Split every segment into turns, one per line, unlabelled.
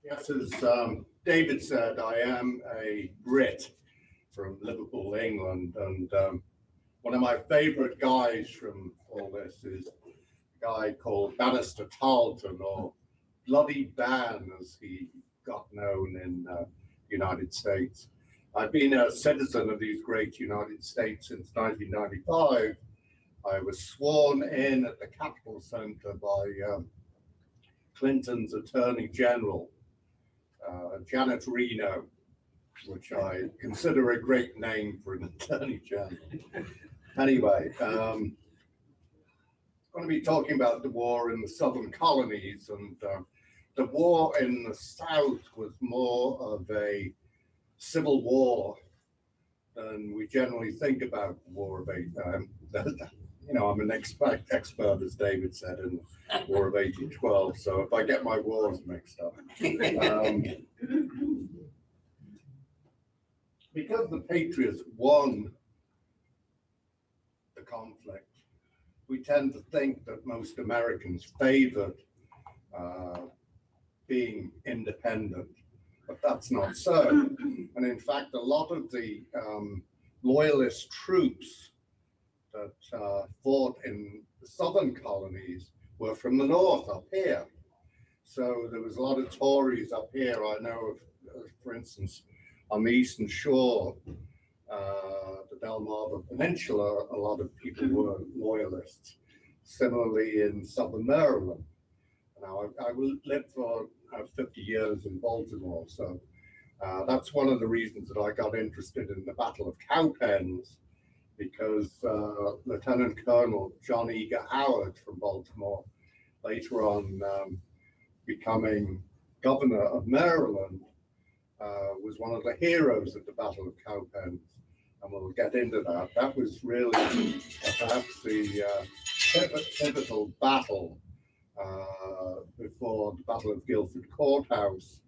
Yes, as David said, I am a Brit from Liverpool, England, and one of my favourite guys from all this is a guy called Bannister Tarleton, or Bloody Ban, as he got known in the United States. I've been a citizen of these great United States since 1995. I was sworn in at the Capitol Center by Clinton's Attorney General, Janet Reno, which I consider a great name for an Attorney General. Anyway, I'm going to be talking about the war in the southern colonies, and the war in the South was more of a civil war than we generally think about the War of you know, I'm an expert, as David said, in the War of 1812, so if I get my wars mixed up. Because the Patriots won the conflict, we tend to think that most Americans favored being independent, but that's not so. And in fact, a lot of the loyalist troops that fought in the southern colonies were from the north, up here. So there was a lot of Tories up here. I know of, for instance, on the eastern shore, the Delmarva Peninsula, a lot of people were loyalists. Similarly in southern Maryland. Now, I lived for 50 years in Baltimore, so that's one of the reasons that I got interested in the Battle of Cowpens, because Lieutenant Colonel John Eager Howard from Baltimore, later on becoming governor of Maryland, was one of the heroes at the Battle of Cowpens, and we'll get into that. That was really perhaps the pivotal battle before the Battle of Guilford Courthouse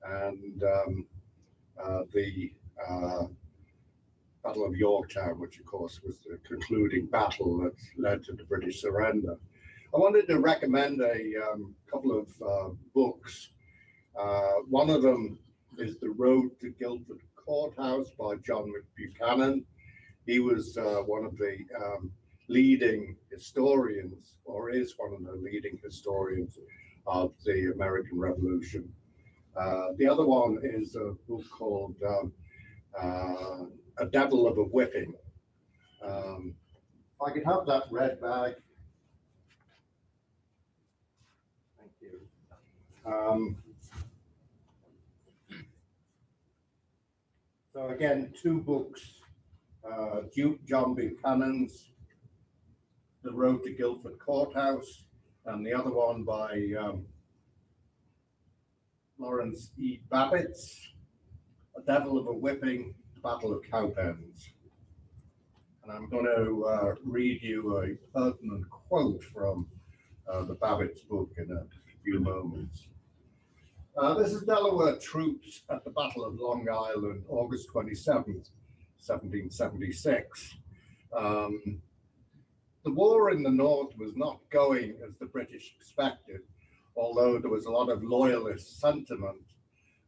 and the Battle of Yorktown, which of course was the concluding battle that led to the British surrender. I wanted to recommend a couple of books. One of them is The Road to Guilford Courthouse by John Buchanan. He was one of the leading historians, or is one of the leading historians of the American Revolution. The other one is a book called A Devil of a Whipping. If I could have that red bag. Thank you. So again, two books, Duke John Buchanan's The Road to Guilford Courthouse, and the other one by Lawrence E. Babbitt's A Devil of a Whipping, The Battle of Cowpens. And I'm going to read you a pertinent quote from the Babbitt's book in a few moments. This is Delaware troops at the Battle of Long Island, August 27th, 1776. The war in the North was not going as the British expected, although there was a lot of loyalist sentiment.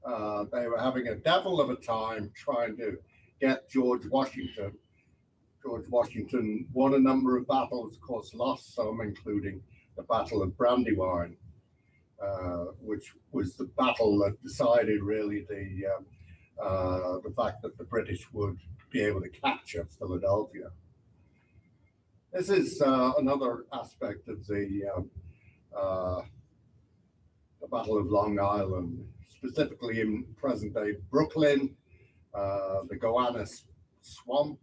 They were having a devil of a time trying to get George Washington. George Washington won a number of battles, of course, lost some, including the Battle of Brandywine, which was the battle that decided really the fact that the British would be able to capture Philadelphia. This is another aspect of the Battle of Long Island, specifically in present-day Brooklyn, the Gowanus Swamp,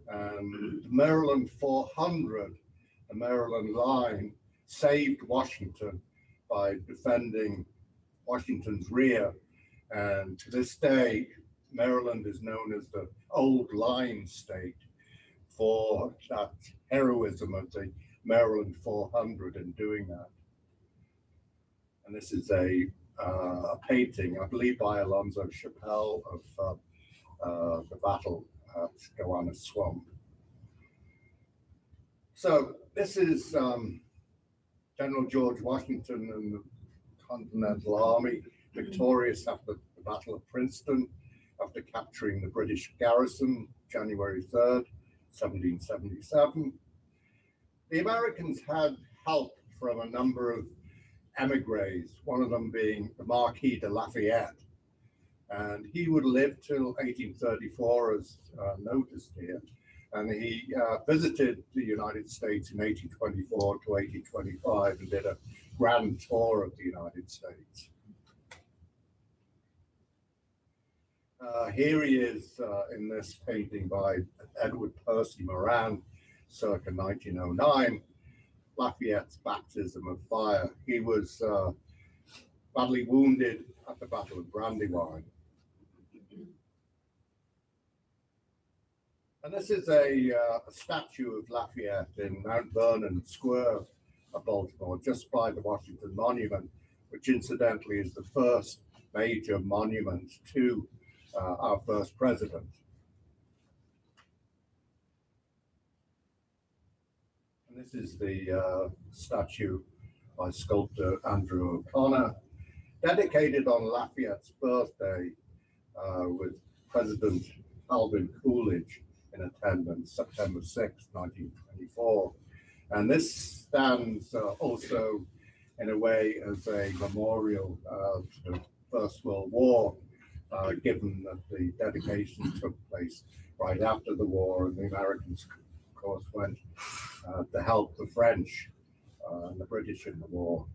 and the Maryland 400, the Maryland line, saved Washington by defending Washington's rear. And to this day, Maryland is known as the Old Line State for that heroism of the Maryland 400 in doing that. And this is a painting, I believe, by Alonzo Chappelle of the battle at Gowanus Swamp. So this is General George Washington and the Continental Army. victorious after the Battle of Princeton, after capturing the British garrison January 3rd, 1777. The Americans had help from a number of emigres, one of them being the Marquis de Lafayette. And he would live till 1834, as noticed here. And he visited the United States in 1824 to 1825 and did a grand tour of the United States. Here he is in this painting by Edward Percy Moran, circa 1909, Lafayette's baptism of fire. He was badly wounded at the Battle of Brandywine. And this is a statue of Lafayette in Mount Vernon Square of Baltimore, just by the Washington Monument, which incidentally is the first major monument to our first president. And this is the statue by sculptor Andrew O'Connor, dedicated on Lafayette's birthday with President Calvin Coolidge in attendance, September 6, 1924. And this stands also in a way as a memorial to the First World War, given that the dedication took place right after the war, and the Americans, of course, went to help the French and the British in the war.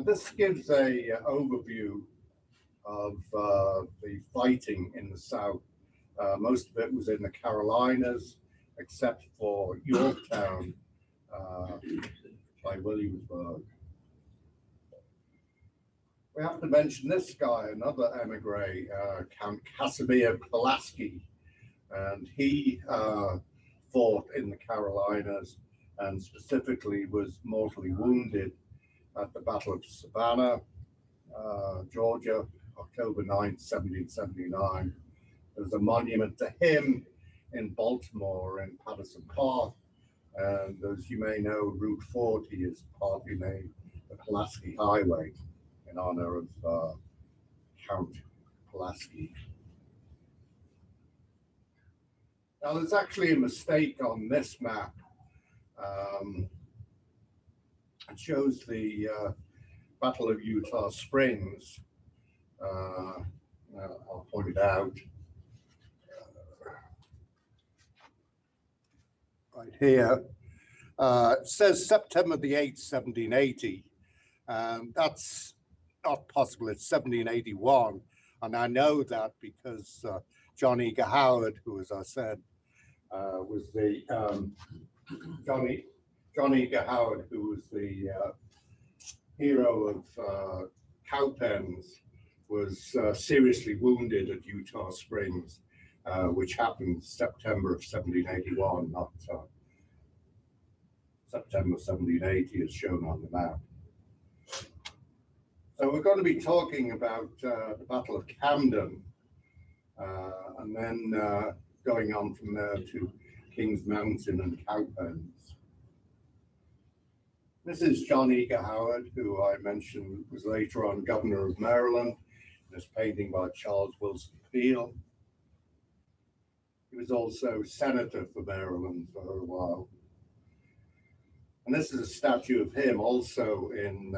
This gives a overview of the fighting in the South. Most of it was in the Carolinas, except for Yorktown by Williamsburg. We have to mention this guy, another emigre, Count Casimir Pulaski, and he fought in the Carolinas and specifically was mortally wounded at the Battle of Savannah, Georgia, October 9th, 1779. There's a monument to him in Baltimore in Patterson Park, and as you may know, Route 40 is partly named the Pulaski Highway in honor of Count Pulaski. Now, there's actually a mistake on this map. It shows the Battle of Utah Springs. I'll point it out. Right here. It says September the 8th, 1780. That's not possible. It's 1781. And I know that because John Eager Howard, who, as I said, was the John Eager Howard, who was the hero of Cowpens, was seriously wounded at Utah Springs, which happened September of 1781, not September 1780 as shown on the map. So we're going to be talking about the Battle of Camden, and then going on from there to Kings Mountain and Cowpens. This is John Eager Howard, who I mentioned was later on governor of Maryland. This painting by Charles Wilson Peel. He was also senator for Maryland for a while. And this is a statue of him also in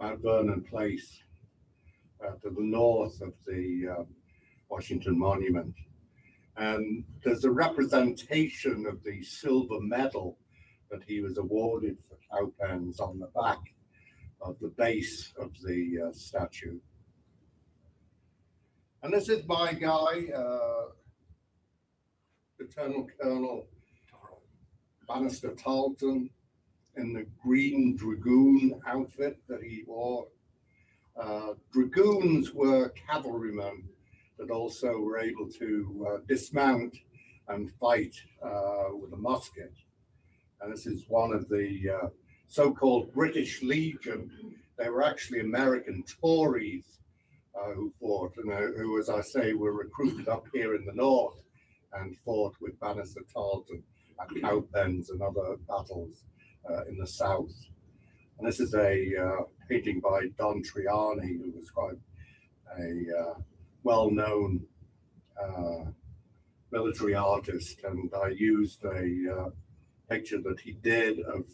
Mount Vernon Place, to the north of the Washington Monument. And there's a representation of the silver medal that he was awarded for Cowpens on the back of the base of the statue. And this is my guy, Lieutenant Colonel Bannister Tarleton, in the green dragoon outfit that he wore. Dragoons were cavalrymen that also were able to dismount and fight with a musket. And this is one of the so-called British Legion. They were actually American Tories who fought, and who, as I say, were recruited up here in the north and fought with Bannister Tarleton at Cowpens and other battles in the south. And this is a painting by Don Triani, who was quite a well-known military artist. And I used a picture that he did of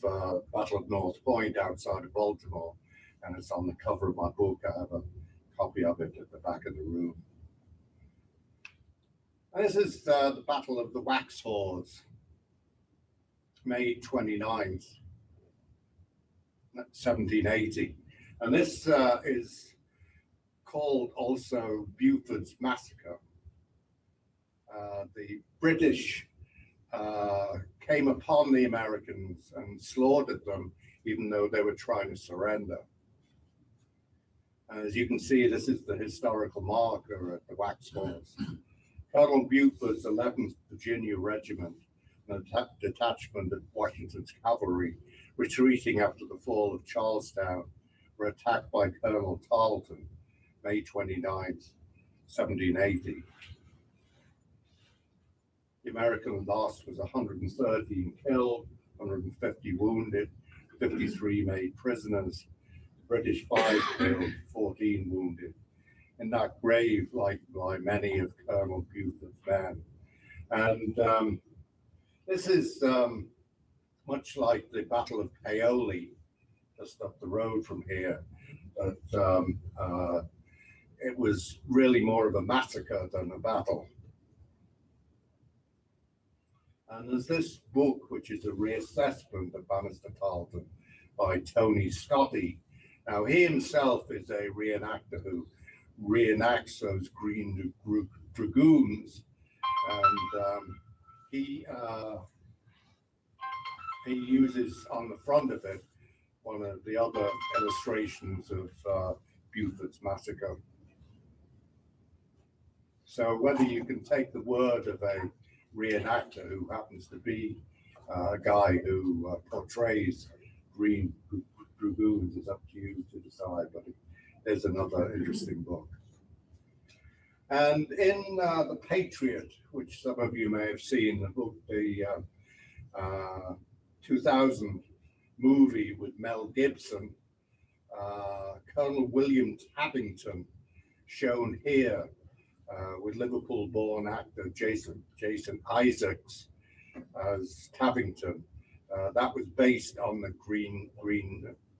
Battle of North Point outside of Baltimore, and it's on the cover of my book. I have a copy of it at the back of the room. And this is the Battle of the Waxhaws, May 29th, 1780. And this is called also Buford's Massacre. The British came upon the Americans and slaughtered them, even though they were trying to surrender. As you can see, this is the historical marker at the Waxhaws. Colonel Buford's 11th Virginia Regiment, a detachment of Washington's cavalry, retreating after the fall of Charlestown, were attacked by Colonel Tarleton, May 29th, 1780. The American loss was 113 killed, 150 wounded, 53 made prisoners. The British 5 killed, 14 wounded. In that grave lie many of Colonel Buford's men. And this is much like the Battle of Paoli, just up the road from here. But it was really more of a massacre than a battle. And there's this book, which is a reassessment of Bannister Tarleton by Tony Scotti. Now, he himself is a reenactor who reenacts those Green Dragoons, and he uses on the front of it one of the other illustrations of Buford's Massacre. So whether you can take the word of a reenactor who happens to be a guy who portrays Green Dragoons is up to you to decide, but there's another interesting book. And in The Patriot, which some of you may have seen, the book, the 2000 movie with Mel Gibson, Colonel William Tabington, shown here with Liverpool-born actor Jason Isaacs as Tabington. That was based on the Green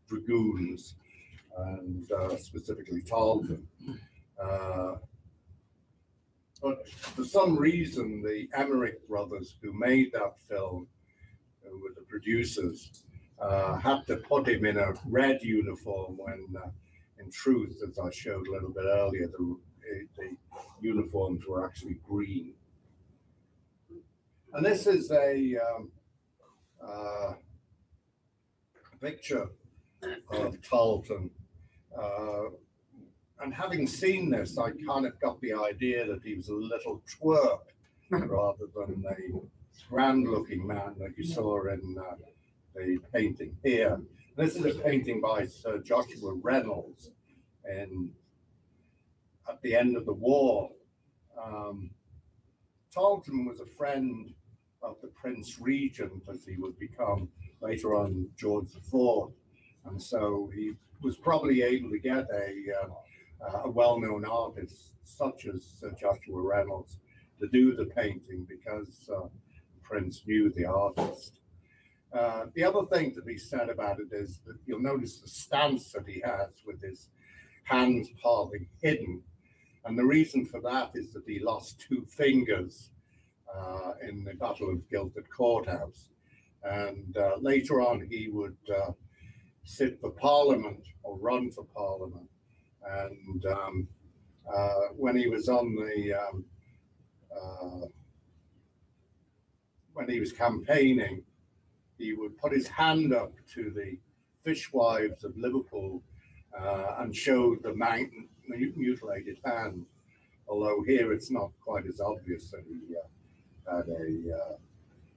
Dragoons, and specifically Tarleton. But for some reason, the Emmerich brothers who made that film, who were the producers, had to put him in a red uniform when, in truth, as I showed a little bit earlier, the uniforms were actually green. And this is a picture of Tarleton. And having seen this, I kind of got the idea that he was a little twerp rather than a grand-looking man that you saw in the painting here. This is a painting by Sir Joshua Reynolds at the end of the war. Tarleton was a friend of the Prince Regent, as he would become later on George IV, and so he was probably able to get a well-known artist such as Sir Joshua Reynolds to do the painting because the Prince knew the artist. The other thing to be said about it is that you'll notice the stance that he has with his hands partly hidden. And the reason for that is that he lost 2 fingers in the Battle of Guildford Courthouse. And later on, he would sit for Parliament or run for Parliament. And when he was on the, when he was campaigning, he would put his hand up to the fishwives of Liverpool and show the mutilated hand. Although here it's not quite as obvious that he had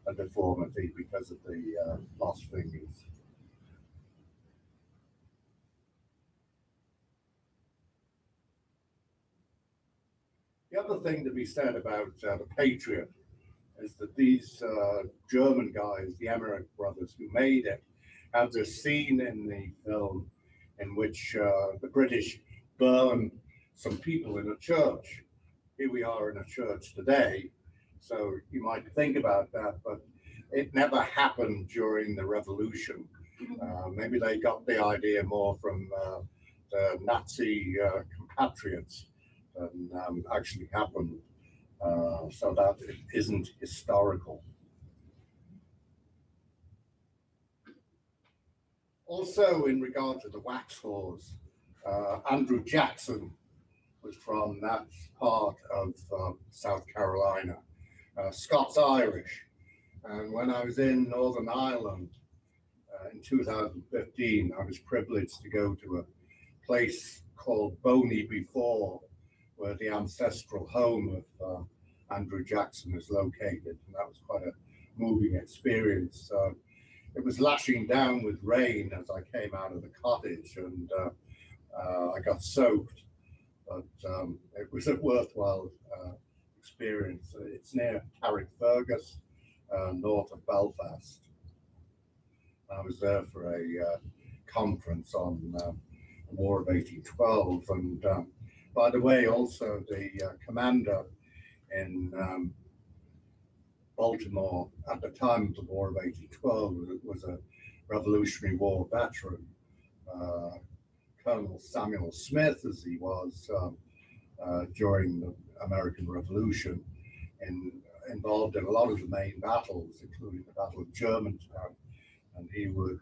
a deformity because of the lost fingers. The other thing to be said about The Patriot is that these German guys, the Emmerich brothers who made it, And there's a scene in the film in which the British burn some people in a church. Here we are in a church today, so you might think about that, but it never happened during the revolution. Maybe they got the idea more from the Nazi compatriots than actually happened, so that it isn't historical. Also, in regard to the wax laws, Andrew Jackson was from that part of South Carolina, Scots-Irish. And when I was in Northern Ireland in 2015, I was privileged to go to a place called Boney Before, where the ancestral home of Andrew Jackson is located. And that was quite a moving experience. It was lashing down with rain as I came out of the cottage, and I got soaked, but it was a worthwhile experience. It's near Carrickfergus, north of Belfast. I was there for a conference on the War of 1812, and by the way, also the commander in Baltimore at the time of the War of 1812 was a Revolutionary War veteran, Colonel Samuel Smith, as he was during the American Revolution, involved in a lot of the main battles, including the Battle of Germantown, and he would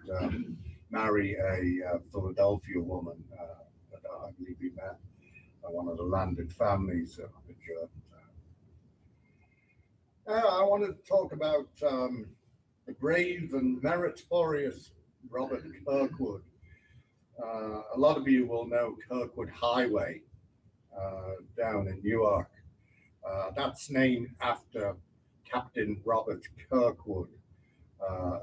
marry a Philadelphia woman that I believe he met one of the landed families of Germantown. I wanted to talk about the brave and meritorious Robert Kirkwood. A lot of you will know Kirkwood Highway down in Newark. That's named after Captain Robert Kirkwood,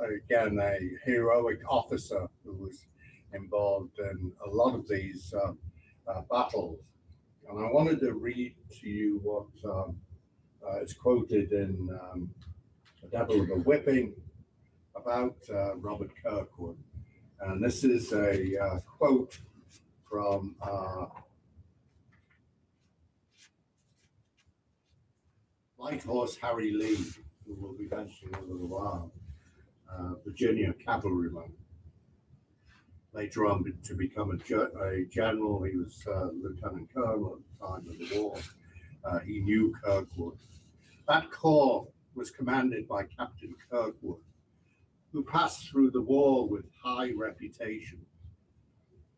again, a heroic officer who was involved in a lot of these battles. And I wanted to read to you what it's quoted in The Devil of a Whipping about Robert Kirkwood. And this is a quote from Light Horse Harry Lee, who we'll be mentioning in a little while, Virginia cavalryman. Later on to become a general, he was lieutenant colonel at the time of the war. He knew Kirkwood. That corps was commanded by Captain Kirkwood, who passed through the war with high reputation.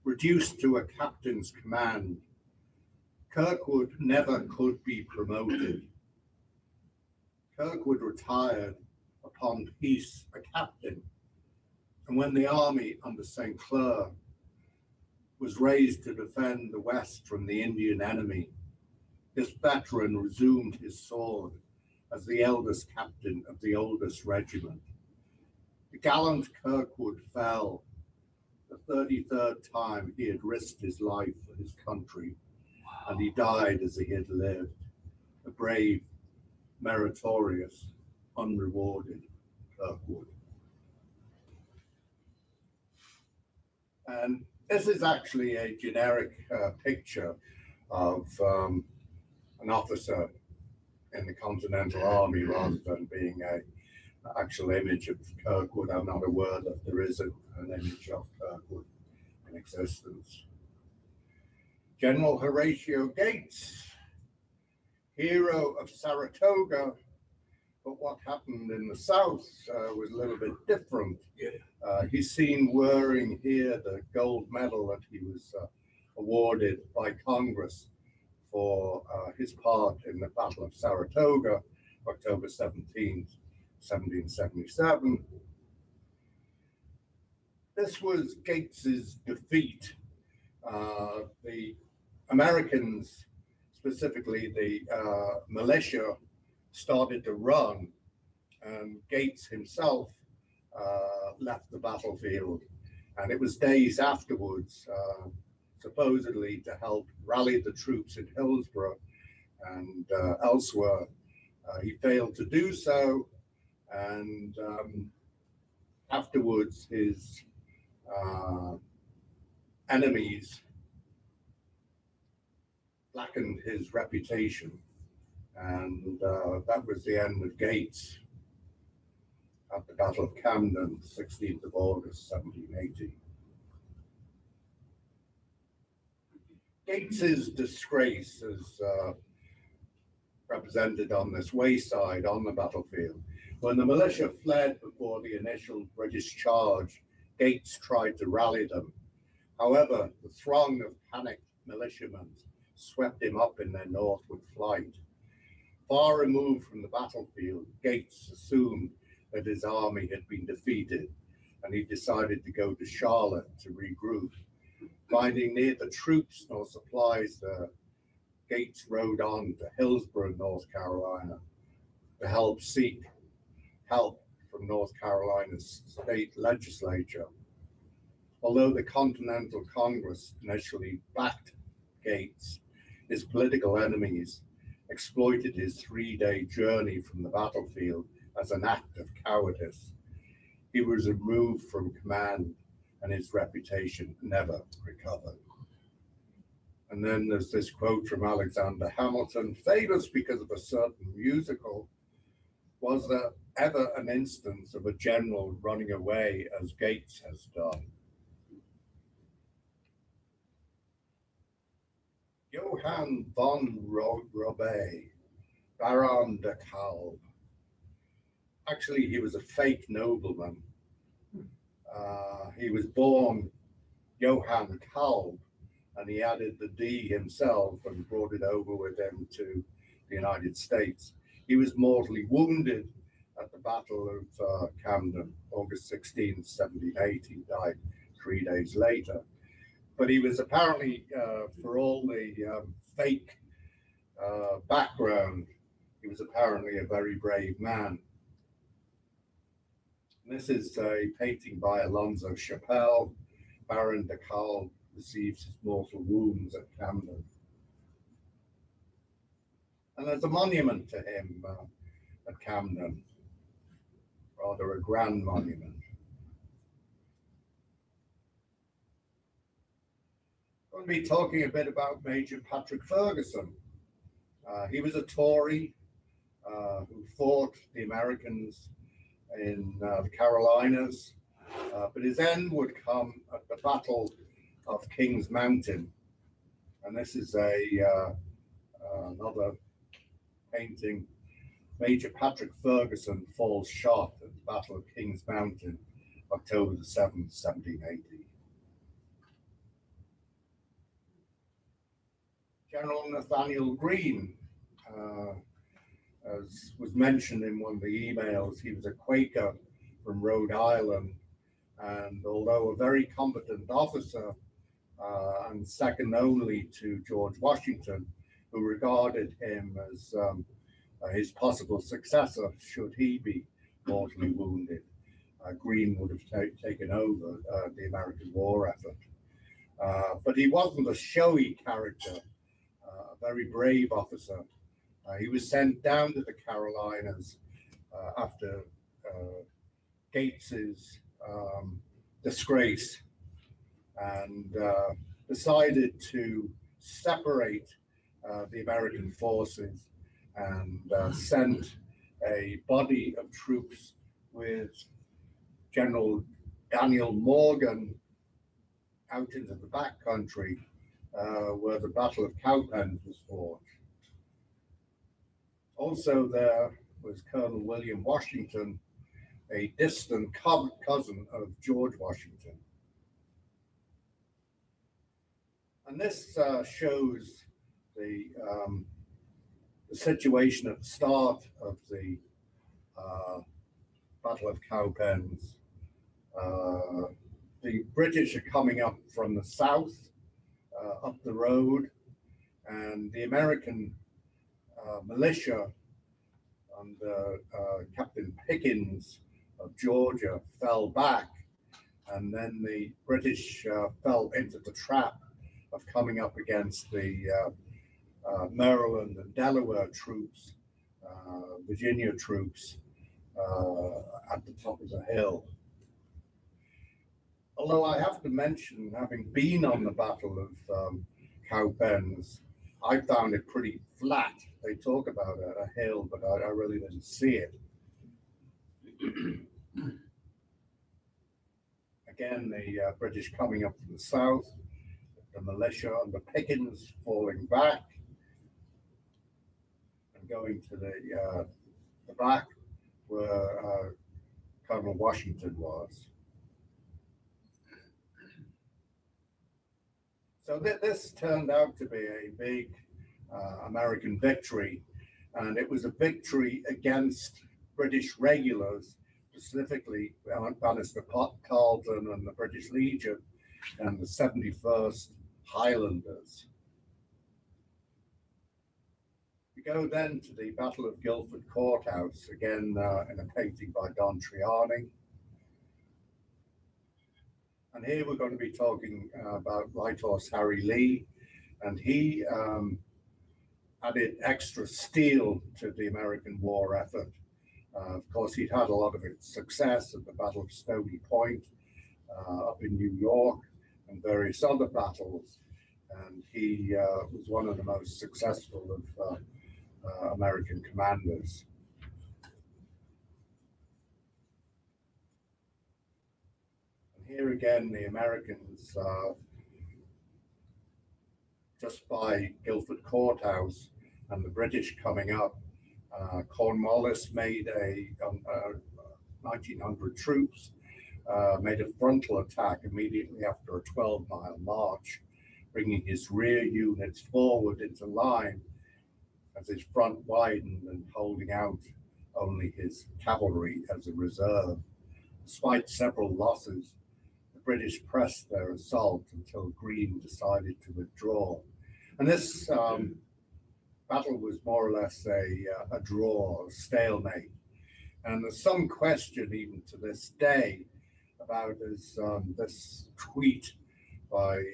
Reduced to a captain's command, Kirkwood never could be promoted. Kirkwood retired upon peace a captain, and when the army under St. Clair was raised to defend the West from the Indian enemy, this veteran resumed his sword as the eldest captain of the oldest regiment. The gallant Kirkwood fell the 33rd time he had risked his life for his country, and he died as he had lived, a brave, meritorious, unrewarded Kirkwood. And this is actually a generic picture of an officer in the Continental Army rather than being an actual image of Kirkwood. I'm not aware that there is an image of Kirkwood in existence. General Horatio Gates, hero of Saratoga, but what happened in the South was a little bit different. He's seen wearing here the gold medal that he was awarded by Congress for his part in the Battle of Saratoga, October 17th, 1777. This was Gates's defeat. The Americans, specifically the militia, started to run, and Gates himself left the battlefield. And it was days afterwards, supposedly to help rally the troops in Hillsborough and elsewhere. He failed to do so, and afterwards his uh, enemies blackened his reputation, and that was the end of Gates at the Battle of Camden, 16th of August, 1780. Gates's disgrace is represented on this wayside on the battlefield. When the militia fled before the initial British charge, Gates tried to rally them. However, the throng of panicked militiamen swept him up in their northward flight. Far removed from the battlefield, Gates assumed that his army had been defeated, and he decided to go to Charlotte to regroup. Finding neither troops nor supplies there, Gates rode on to Hillsborough, North Carolina, to seek help from North Carolina's state legislature. Although the Continental Congress initially backed Gates, his political enemies exploited his three-day journey from the battlefield as an act of cowardice. He was removed from command, and his reputation never recovered. And then there's this quote from Alexander Hamilton: famous because of a certain musical, was there ever an instance of a general running away as Gates has done? Johann von Robey, Baron de Kalb. Actually, he was a fake nobleman. He was born Johann Kalb, and he added the D himself and brought it over with him to the United States. He was mortally wounded at the Battle of Camden, August 16, 1780. He died 3 days later. But he was apparently, for all the fake background, he was apparently a very brave man. And this is a painting by Alonzo Chappelle. Baron de Kalb receives his mortal wounds at Camden. And there's a monument to him at Camden, rather a grand monument. I'm going to be talking a bit about Major Patrick Ferguson. He was a Tory who fought the Americans in the Carolinas, but his end would come at the Battle of Kings Mountain. And this is another painting. Major Patrick Ferguson falls shot at the Battle of Kings Mountain, October the 7th, 1780. General Nathaniel Greene, as was mentioned in one of the emails, he was a Quaker from Rhode Island, and although a very competent officer and second only to George Washington, who regarded him as his possible successor should he be mortally wounded, Greene would have taken over the American war effort. But he wasn't a showy character, a very brave officer. He was sent down to the Carolinas after Gates's disgrace, and decided to separate the American forces and sent a body of troops with General Daniel Morgan out into the backcountry where the Battle of Cowpens was fought. Also there was Colonel William Washington, a distant cousin of George Washington. And this shows the situation at the start of the Battle of Cowpens. The British are coming up from the south, up the road, and the American militia under Captain Pickens of Georgia fell back, and then the British fell into the trap of coming up against the Maryland and Delaware troops, Virginia troops at the top of the hill. Although I have to mention, having been on the Battle of Cowpens, I found it pretty flat. They talk about a hill, but I really didn't see it. Again, the British coming up from the south, the militia and the Pickens falling back and going to the back where Colonel Washington was. So this turned out to be a big American victory, and it was a victory against British regulars, specifically Bannister Carleton and the British Legion and the 71st Highlanders. We go then to the Battle of Guildford Courthouse, again in a painting by Don Triani. And here we're going to be talking about Light Horse Harry Lee, and he added extra steel to the American war effort. Of course, he'd had a lot of success at the Battle of Stony Point up in New York and various other battles, and he was one of the most successful of American commanders. And here again, the Americans, just by Guildford Courthouse and the British coming up, Cornwallis made 1,900 troops, made a frontal attack immediately after a 12-mile march, bringing his rear units forward into line as his front widened and holding out only his cavalry as a reserve. Despite several losses, the British pressed their assault until Greene decided to withdraw. And this battle was more or less a draw, a stalemate. And there's some question even to this day about this tweet by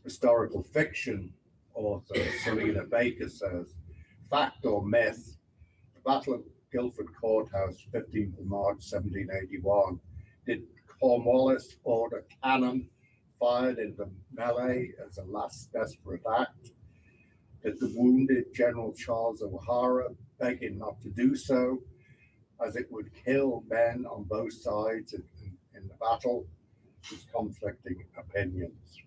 historical fiction author Selina Baker says, fact or myth, the Battle of Guildford Courthouse, 15th of March, 1781, did Cornwallis order cannon fired into melee as a last desperate act? Did the wounded General Charles O'Hara beg him not to do so, as it would kill men on both sides in the battle? With conflicting opinions.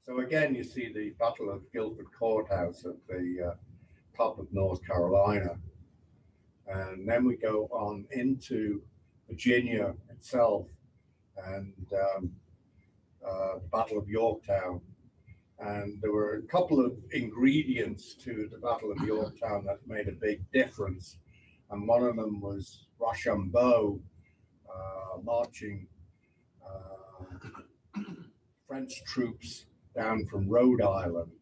So again, you see the Battle of Guildford Courthouse at the top of North Carolina. And then we go on into Virginia itself and the Battle of Yorktown. And there were a couple of ingredients to the Battle of Yorktown that made a big difference. And one of them was Rochambeau marching French troops down from Rhode Island,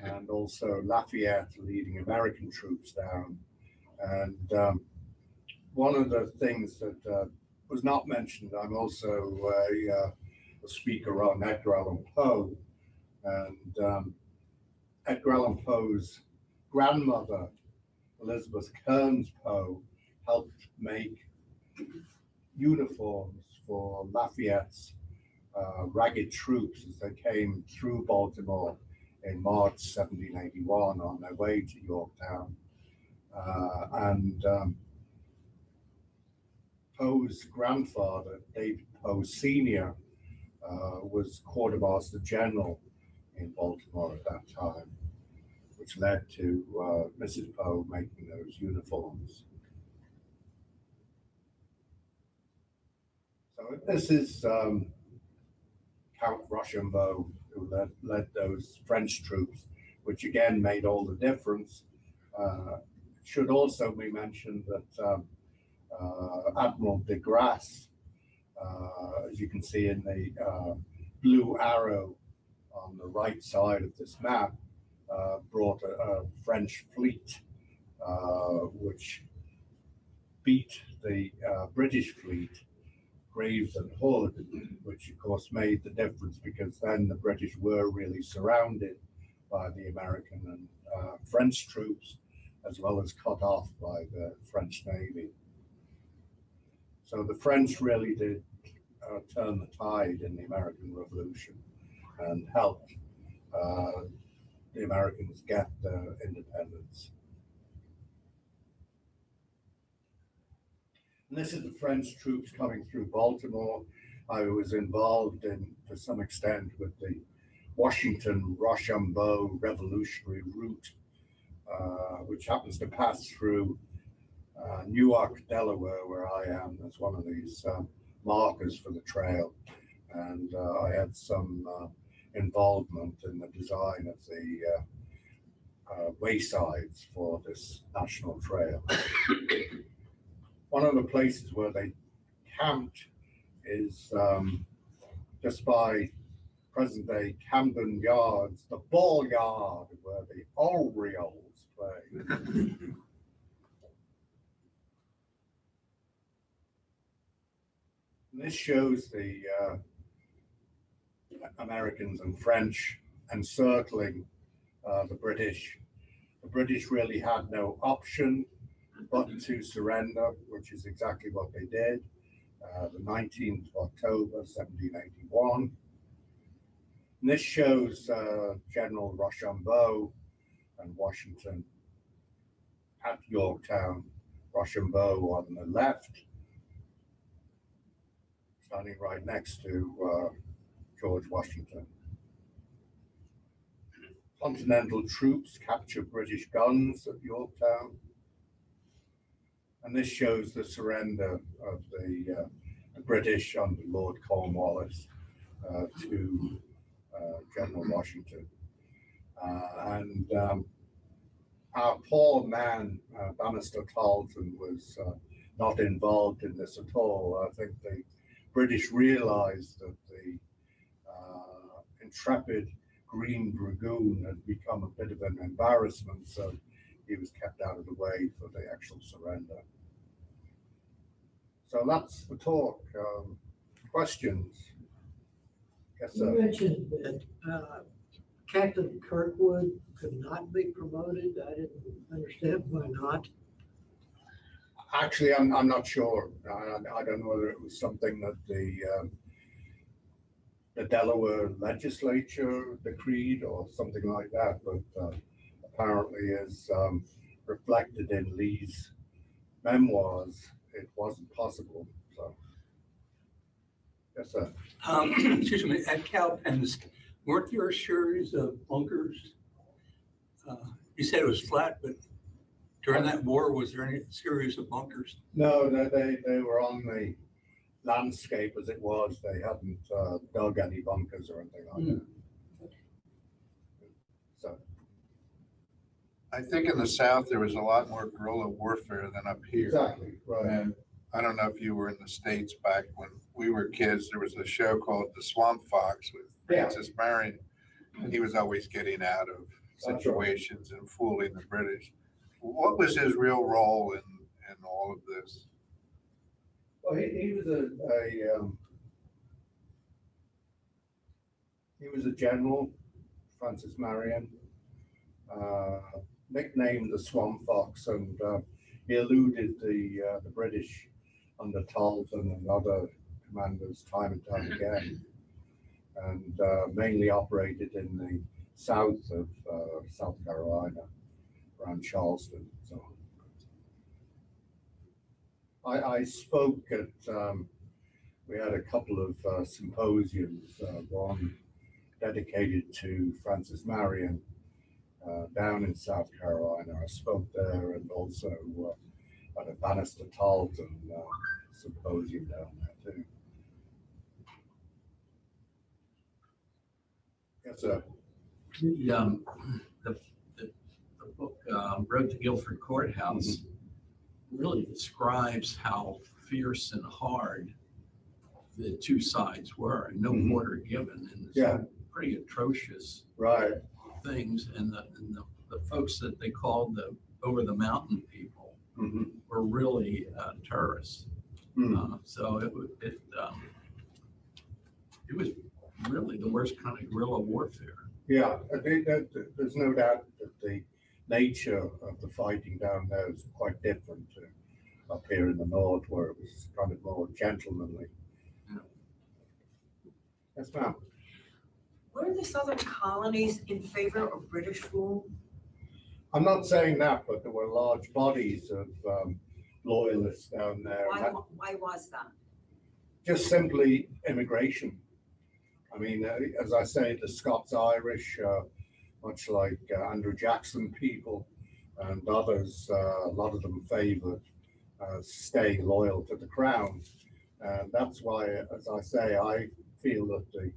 and also Lafayette leading American troops down. And one of the things that was not mentioned, I'm also a speaker on Edgar Allan Poe, and Edgar Allan Poe's grandmother, Elizabeth Kearns Poe, helped make uniforms for Lafayette's ragged troops as they came through Baltimore in March 1781 on their way to Yorktown. And Poe's grandfather, David Poe Sr., was quartermaster general in Baltimore at that time, which led to Mrs. Poe making those uniforms. So this is Count Rochambeau, who led those French troops, which again made all the difference. It should also be mentioned that Admiral de Grasse, as you can see in the blue arrow on the right side of this map, brought a French fleet which beat the British fleet, Graves and Hood, which of course made the difference because then the British were really surrounded by the American and French troops, as well as cut off by the French Navy. So the French really did turn the tide in the American Revolution and helped the Americans get their independence. And this is the French troops coming through Baltimore. I was involved to some extent, with the Washington-Rochambeau revolutionary route, which happens to pass through Newark, Delaware, where I am. That's one of these markers for the trail. And I had some involvement in the design of the waysides for this national trail. One of the places where they camped is just by present-day Camden Yards, the ball yard where the Orioles play. This shows the Americans and French encircling the British. The British really had no option but to surrender, which is exactly what they did. The 19th of October, 1781. And this shows General Rochambeau and Washington at Yorktown. Rochambeau on the left, standing right next to George Washington. Continental troops capture British guns at Yorktown. And this shows the surrender of the British under Lord Cornwallis to General Washington. And our poor man, Bannister Tarleton, was not involved in this at all. I think the British realized that the intrepid Green Dragoon had become a bit of an embarrassment, so he was kept out of the way for the actual surrender. So that's the talk. Questions? Yes, sir.
You mentioned that Captain Kirkwood could not be promoted. I didn't understand why not.
Actually, I'm not sure. I don't know whether it was something that the Delaware legislature decreed or something like that, but apparently, as reflected in Lee's memoirs, it wasn't possible. So, yes, sir.
Excuse me. At Cowpens, weren't there a series of bunkers? You said it was flat, but during that war, was there any series of bunkers?
No, they were on the landscape as it was. They hadn't dug any bunkers or anything like that. So,
I think in the South, there was a lot more guerrilla warfare than up here.
exactly, right.
And I don't know if you were in the States back when we were kids, there was a show called The Swamp Fox with Francis Marion, and he was always getting out of situations and fooling the British. What was his real role in all of this?
Well, he was a general, Francis Marion, nicknamed the Swamp Fox, and he eluded the British under Tarleton and other commanders time and time again, and mainly operated in the south of South Carolina, around Charleston. So I spoke at, we had a couple of symposiums, one dedicated to Francis Marion down in South Carolina. I spoke there, and also at a Bannister Tarleton symposium down there too. Yes, sir.
The book Road to Guilford Courthouse really describes how fierce and hard the two sides were, and no quarter given, and some pretty atrocious things. And the folks that they called the over the mountain people were really terrorists. So it was really the worst kind of guerrilla warfare.
Yeah, I think that there's no doubt that the nature of the fighting down there is quite different to up here in the north, where it was kind of more gentlemanly.
Yeah.
Yes, ma'am.
Were the southern colonies in favor of British rule?
I'm not saying that, but there were large bodies of loyalists down there. And that
Why was that?
just simply immigration. I mean, as I say, the Scots-Irish, much like Andrew Jackson people and others, a lot of them favored staying loyal to the crown. And that's why, as I say, I feel that the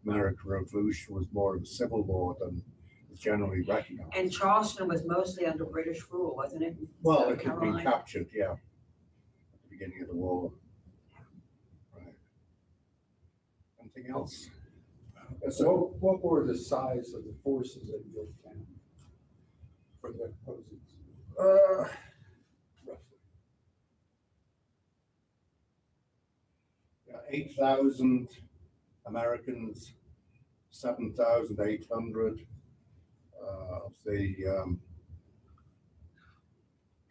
American Revolution was more of a civil war than is generally recognized.
And Charleston was mostly under British rule, wasn't it?
Well,
South
it had been
Carolina?
captured, yeah, at the beginning of the war. Right. Anything else? Yes, sir.
What were the size of the forces at Yorktown for the opposings?
Roughly. Yeah, 8,000 Americans, 7,800 of the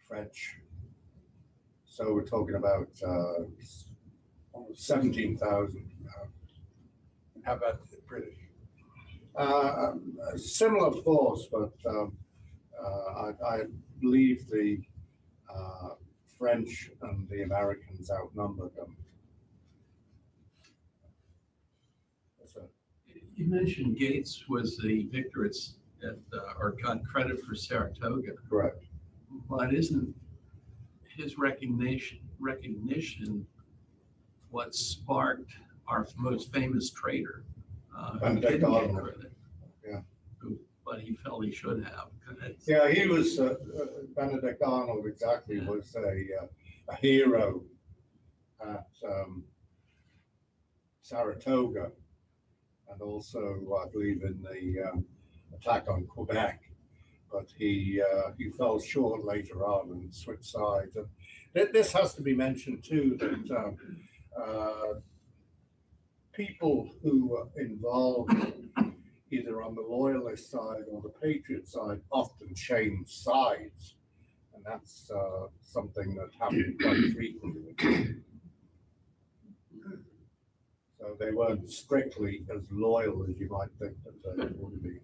French. So we're talking about 17,000.
How about the British?
A similar force, but I believe the French and the Americans outnumbered them. Yes, sir.
You mentioned Gates was the victor or got credit for Saratoga,
Correct.
but isn't his recognition what sparked our most famous traitor? Who
Benedict
didn't get
Arnold.
credit.
Yeah.
But he felt he should have.
Yeah, he was, Benedict Arnold exactly was a hero at Saratoga, and also, I believe, in the attack on Quebec. But he fell short later on and switched sides. And this has to be mentioned too, that people who were involved either on the loyalist side or the patriot side often change sides, and that's something that happened quite frequently. So they weren't strictly as loyal as you might think that they would be.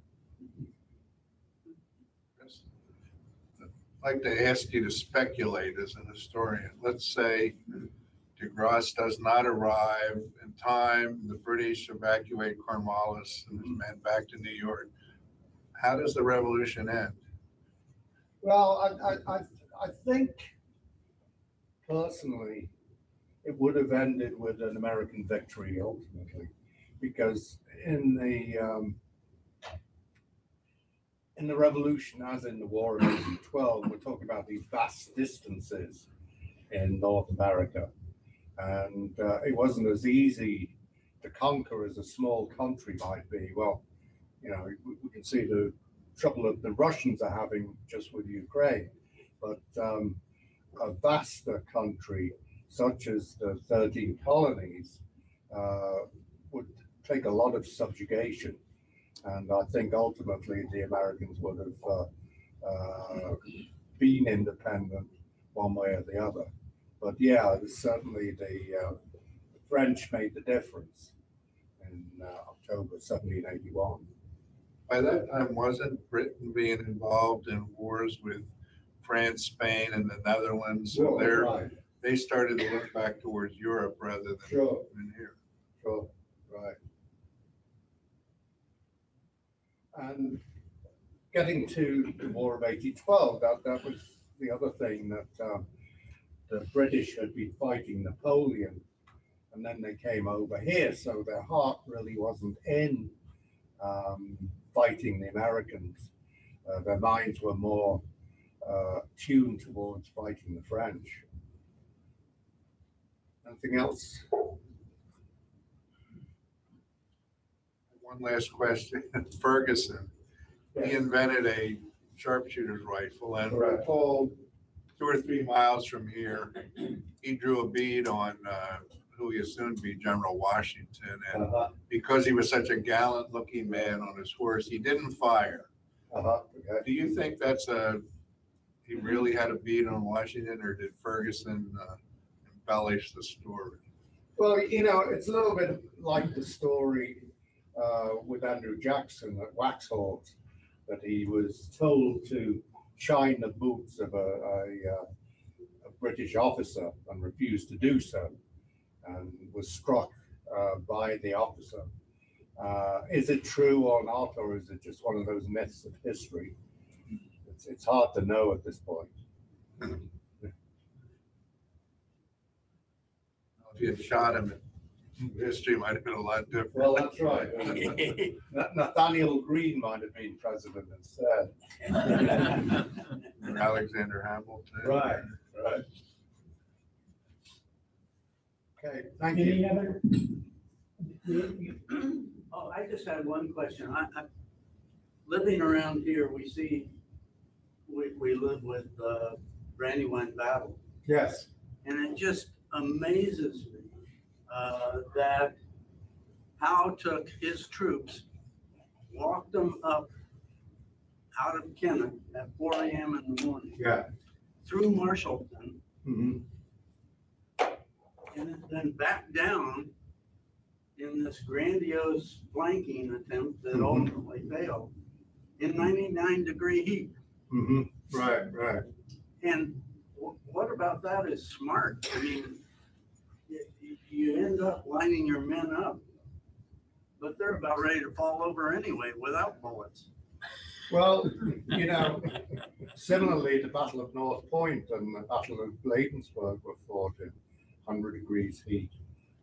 I'd like to ask you to speculate as an historian. Let's say de Grasse does not arrive in time. The British evacuate Cornwallis and his men back to New York. How does the revolution end?
Well, I think personally it would have ended with an American victory ultimately, because in the revolution, as in the War of 1812, we're talking about these vast distances in North America. And it wasn't as easy to conquer as a small country might be. Well, you know, we can see the trouble that the Russians are having just with Ukraine. But a vaster country, such as the 13 colonies, would take a lot of subjugation. And I think ultimately the Americans would have been independent one way or the other. But yeah, certainly the French made the difference in October 1781.
By that time, wasn't Britain being involved in wars with France, Spain, and the Netherlands? So
Right.
they started to look back towards Europe rather than
Sure.
in here.
Sure, right. And getting to the War of 1812, that was the other thing, that the British had been fighting Napoleon, and then they came over here, so their heart really wasn't in fighting the Americans. Their minds were more tuned towards fighting the French. Anything else?
One last question. Ferguson, he invented a sharpshooter's rifle, and we're
Correct.
told 2 or 3 miles from here, he drew a bead on who he assumed to be General Washington. And because he was such a gallant looking man on his horse, he didn't fire.
Okay.
Do you think that's he really had a beat on Washington, or did Ferguson embellish the story?
Well, it's a little bit like the story with Andrew Jackson at Waxhaw, that he was told to shine the boots of a British officer and refused to do so, and was struck by the officer. Is it true or not, or is it just one of those myths of history? It's hard to know at this point.
If you had shot him, history might have been a lot different.
Well, that's right. Nathaniel Greene might have been president instead.
Or Alexander Hamilton.
Right. Okay, thank you.
Any other?
Oh, I just had one question. Living around here, we see, we live with Brandywine Battle,
Yes.
and it just amazes me that Howe took his troops, walked them up out of Kennet at 4 a.m. in the morning,
Yeah.
through Marshallton,
Mhm.
and then back down in this grandiose flanking attempt that ultimately failed in 99-degree heat.
Mhm. Right.
And what about that is smart? I mean, you end up lining your men up, but they're about ready to fall over anyway without bullets.
Well, similarly, the Battle of North Point and the Battle of Bladensburg were fought in 100 degrees heat.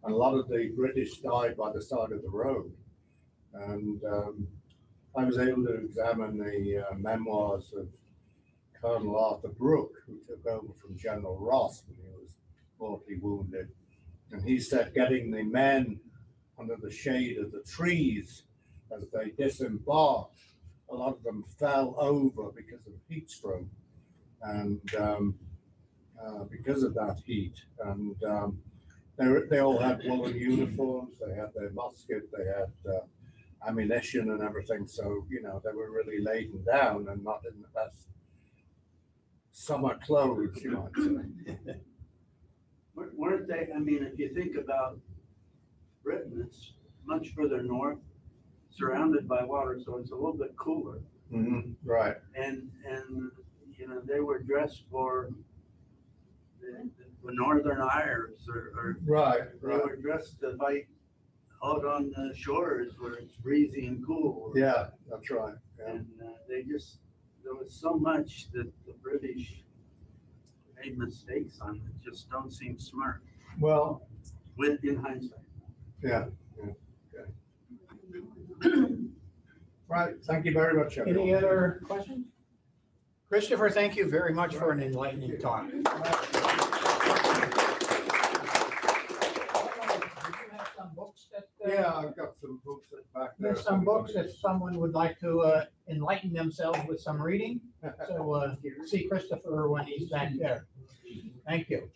And a lot of the British died by the side of the road. And I was able to examine the memoirs of Colonel Arthur Brooke, who took over from General Ross when he was mortally wounded. And he said getting the men under the shade of the trees as they disembarked, a lot of them fell over because of heat stroke and because of that heat. And they all had woolen uniforms, they had their musket, they had ammunition and everything. So, they were really laden down and not in the best summer clothes, you might say.
Weren't they, I mean, if you think about Britain, it's much further north, surrounded by water, so it's a little bit cooler.
Right.
And they were dressed for the Northern Irish, or
Right.
they were dressed to fight out on the shores where it's breezy and cool.
Yeah, that's right. Yeah.
And there was so much that the British made mistakes on that just don't seem smart
Well,
in hindsight.
yeah. Okay. Right. Thank you very much, everyone.
Any other questions? Christopher, thank you very much for an enlightening talk. Did you have some books that?
Yeah, I've got some books back there.
There's some books that someone would like to enlighten themselves with some reading. So see Christopher when he's back there. Thank you.